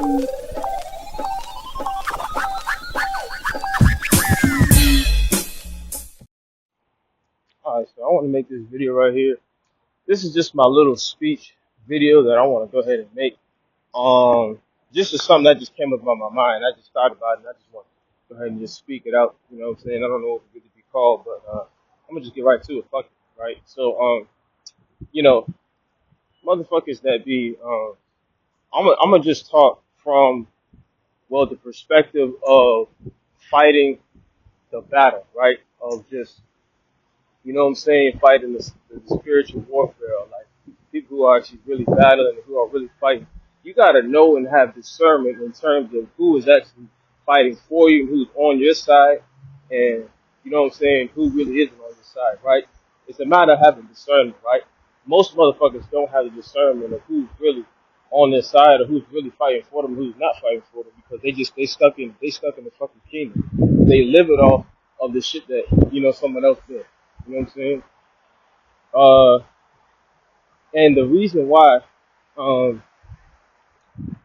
Alright, so I want to make this video right here. This is just my little speech video that I want to go ahead and make. Just as something that just came up on my mind. I just thought about it and I just want to go ahead and just speak it out. You know what I'm saying? I don't know what it could be called, but I'm gonna just get right to it. Fuck it, right? So you know, motherfuckers that be I'm gonna just talk from the perspective of fighting the battle, right? Of just you know what I'm saying, fighting the spiritual warfare, like people who are actually really battling and who are really fighting. You gotta know and have discernment in terms of who is actually fighting for you and who's on your side, and you know what I'm saying, who really isn't on your side, right? It's a matter of having discernment, right? Most motherfuckers don't have the discernment of who's really on their side or who's really fighting for them, who's not fighting for them, because they stuck in the fucking kingdom. They live it off of the shit that someone else did. You know what I'm saying? Uh, and the reason why, um,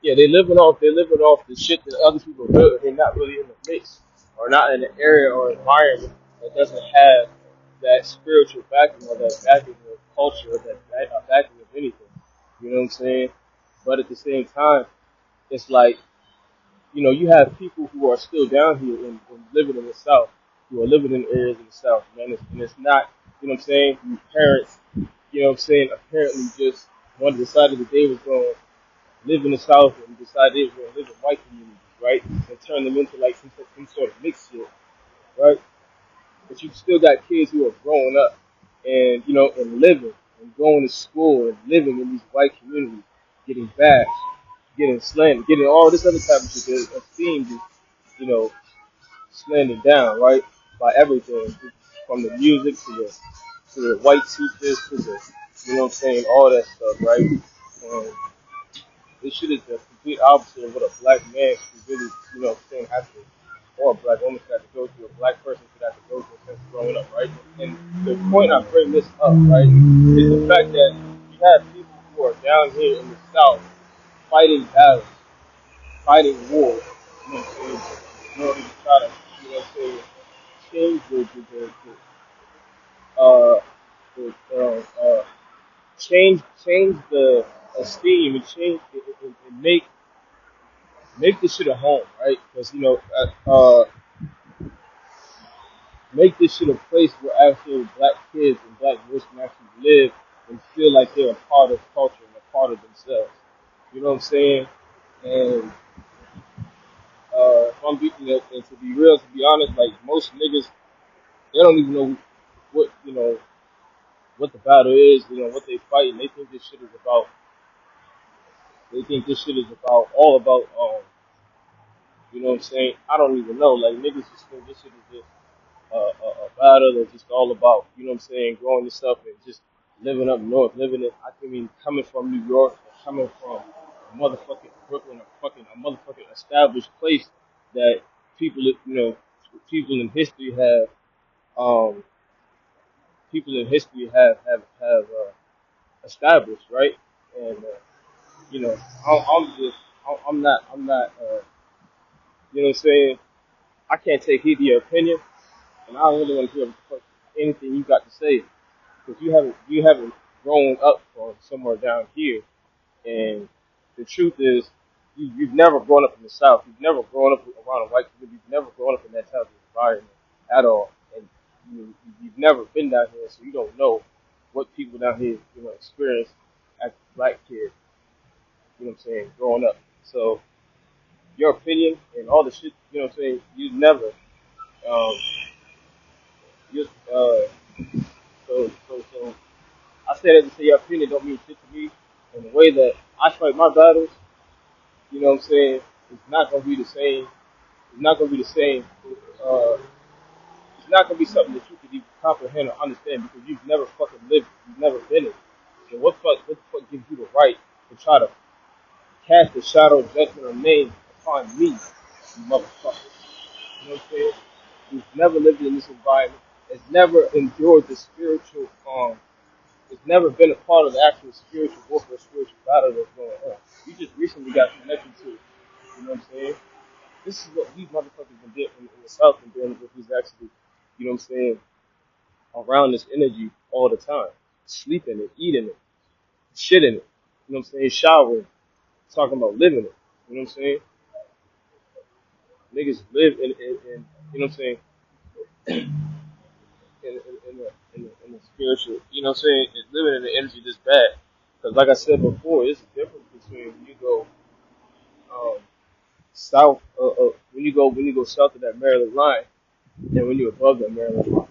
they living off the shit that other people build. They're not really in the mix, or not in an area or environment that doesn't have that spiritual backing or that backing of culture or that backing of anything. You know what I'm saying? But at the same time, it's like you have people who are still down here and living in the South, who are living in areas in the South, man. And it's not, you know what I'm saying? These parents, you know what I'm saying, apparently just one decided that they was going to live in the South and decided they was going to live in white communities, right? And turn them into like some sort of mixed shit, right? But you still got kids who are growing up and, and living and going to school and living in these white communities, getting bashed, getting slandered, getting all this other type of shit that esteemed is, you know, slandered down, right? By everything, from the music to the white teachers to the, you know what I'm saying, all that stuff, right? And this shit is the complete opposite of what a black man should really, you know what I'm saying, have to, or a black woman should have to go through, a black person should have to go through since growing up, right? And the point I bring this up, right, is the fact that you have people who are down here in the South fighting battles, fighting wars, you know what I'm saying, in order to try to, you know what I'm saying, change uh, the change the esteem and change and make this shit a home, right? Because make this shit a place where actual black kids and black boys can actually live and feel like they're a part of culture and a part of themselves. You know what I'm saying? And if I'm beating it, and to be real, to be honest, like most niggas, they don't even know what what the battle is. You know what they fighting. They think this shit is about. They think this shit is about all about. You know what I'm saying? I don't even know. Like niggas just think this shit is just a battle that's just all about, you know what I'm saying, growing this up and just living up north, living it. I mean, coming from New York, or coming from a motherfucking Brooklyn, a motherfucking established place that people, people in history um, have established, right? And you know, I'm not, you know what I'm saying. I can't take heed to your opinion, and I don't really want to hear anything you got to say because you haven't grown up from somewhere down here, and the truth is you've never grown up in the South. You've never grown up around a white community. You've never grown up in that type of environment at all, and you've never been down here, so you don't know what people down here experience as a black kid. You know what I'm saying? Growing up, so your opinion and all the shit. You know what I'm saying? You never. Um, just so I say that to say your opinion don't mean shit to me. And the way that I fight my battles, you know what I'm saying, it's not gonna be the same. It's not gonna be the same. Uh, it's not gonna be something that you can even comprehend or understand because you've never fucking lived. It. You've never been it. So what the fuck gives you the right to try to cast a shadow of judgment or name upon me, you motherfucker? You know what I'm saying? You've never lived in this environment. It's never endured the spiritual it's never been a part of the actual spiritual warfare, spiritual battle that's going on. You just recently got connected to it. You know what I'm saying? This is what these motherfuckers been doing in the South and doing with who's actually, you know what I'm saying, around this energy all the time. Sleeping it, eating it, shitting it. You know what I'm saying? Showering, talking about living it. You know what I'm saying? Niggas live in you know what I'm saying, in the spiritual, you know what I'm saying, living in the energy this bad. Because like I said before, it's a difference between when you go um, south, when you go south of that Maryland line, and when you're above that Maryland line,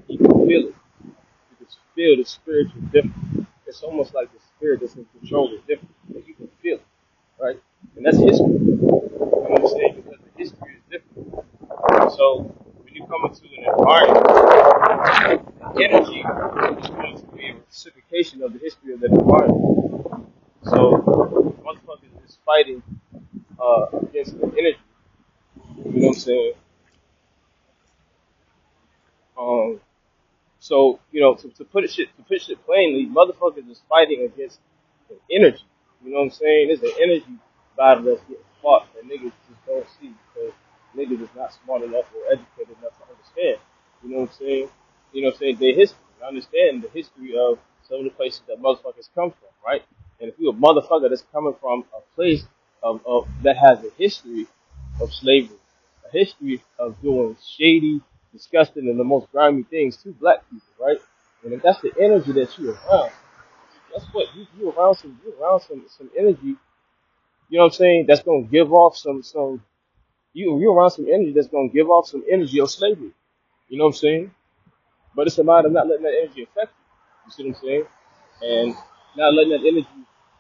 you can feel it. You can feel the spiritual difference. It's almost like the spirit that's in control is different. But you can feel it, right? And that's history. You know what I'm saying? Because the history is different. So when you come into an environment, the energy is going to be a reciprocation of the history of that environment. So motherfuckers is fighting against the energy. You know what I'm saying? Um, so to put shit plainly, motherfuckers is fighting against an energy. You know what I'm saying? It's an energy battle that's getting fought that niggas just don't see because niggas is not smart enough or educated enough to understand. You know what I'm saying? You know what I'm saying? Their history. I understand the history of some of the places that motherfuckers come from, right? And if you're a motherfucker that's coming from a place of that has a history of slavery, a history of doing shady, disgusting, and the most grimy things to black people, right? And if that's the energy that you're around, that's what you around some energy, you know what I'm saying, that's gonna give off some you're around some energy that's gonna give off some energy of slavery. You know what I'm saying? But it's a matter of not letting that energy affect you. You see what I'm saying? And not letting that energy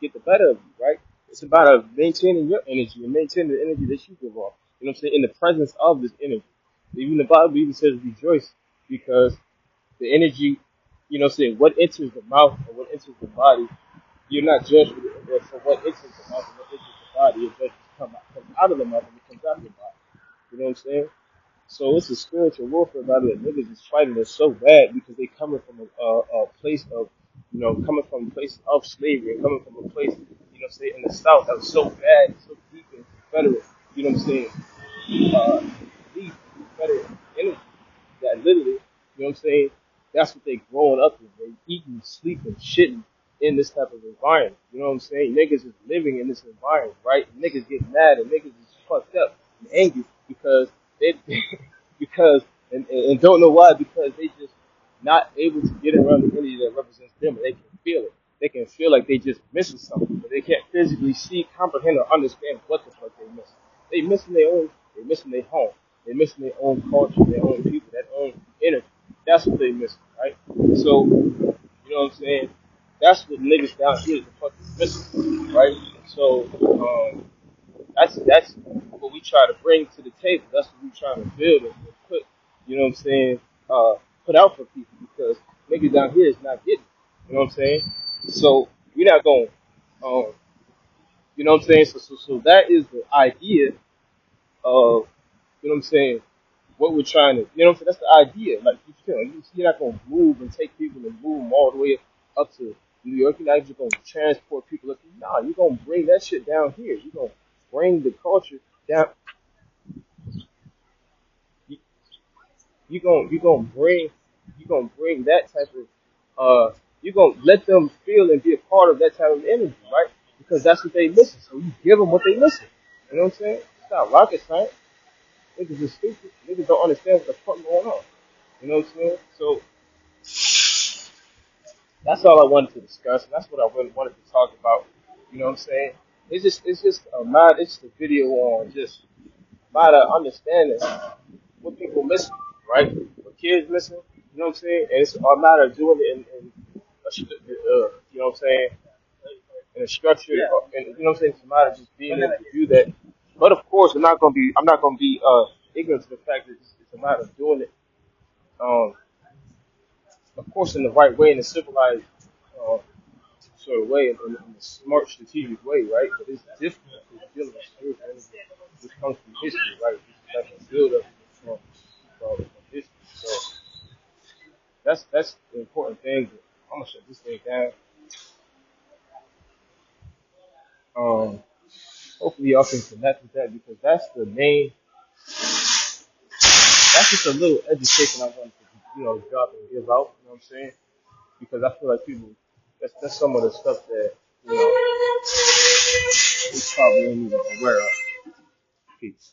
get the better of you, right? It's about maintaining your energy and maintaining the energy that you give off. You know what I'm saying? In the presence of this energy. Even the Bible even says rejoice because the energy, you know what I'm saying, what enters the mouth or what enters the body, you're not judged for what enters the mouth and what enters the body. You're judged comes out of the mouth and it comes out of the body. You know what I'm saying? So it's a spiritual warfare battle that niggas is fighting us so bad because they coming from a place of, coming from a place of slavery and coming from a place, say in the South that was so bad, so deep and Confederate, you know what I'm saying, deep Confederate energy that literally, you know what I'm saying, that's what they growing up in. They eating, sleeping, shitting in this type of environment. You know what I'm saying? Niggas is living in this environment, right? Niggas get mad and niggas is fucked up and angry because they because and don't know why because they just not able to get around the energy that represents them, but they can feel it. They can feel like they just missing something, but they can't physically see, comprehend, or understand what the fuck they missing. They missing their own. They missing their home. They missing their own culture, their own people, their own energy. That's what they missing, right? So, you know what I'm saying? That's what niggas down here is the fuck is missing, right? So, that's what we try to bring to the table. That's what we trying to build and put, you know what I'm saying, put out for people because niggas down here is not getting it. You know what I'm saying? So we're not going, um, you know what I'm saying? So that is the idea of, you know what I'm saying, what we're trying to, you know what I'm saying? That's the idea. Like, you're not going to move and take people and move them all the way up to New York. You're not just going to transport people up. Nah, you're going to bring that shit down here. You're going to bring the culture down. You, you're gonna bring that type of you're gonna let them feel and be a part of that type of energy, right? Because that's what they listen. So you give them what they listen. You know what I'm saying? It's not rocket science. Niggas is stupid. Niggas don't understand what the fuck going on. You know what I'm saying? So that's all I wanted to discuss, and that's what I really wanted to talk about. You know what I'm saying? It's just a matter. It's just a video on just matter of understanding what people missing, right? What kids missing, you know what I'm saying? And it's a matter of doing it in you know what I'm saying, in a structured, and you know what I'm saying? It's a matter of just being able to do that. But of course, I'm not gonna be ignorant to the fact that it's a matter of doing it, um, of course, in the right way, in a civilized uh, sort of way, in a smart, strategic way, right? But it's different because you're dealing with spiritual energy, which comes from history, right? It's like a build up from history. So that's the important thing. I'm gonna shut this thing down. Um, hopefully y'all can connect with that because that's the main. That's just a little education I want to drop and give out. You know what I'm saying? Because I feel like people. That's some of the stuff that we probably ain't even aware of. Peace.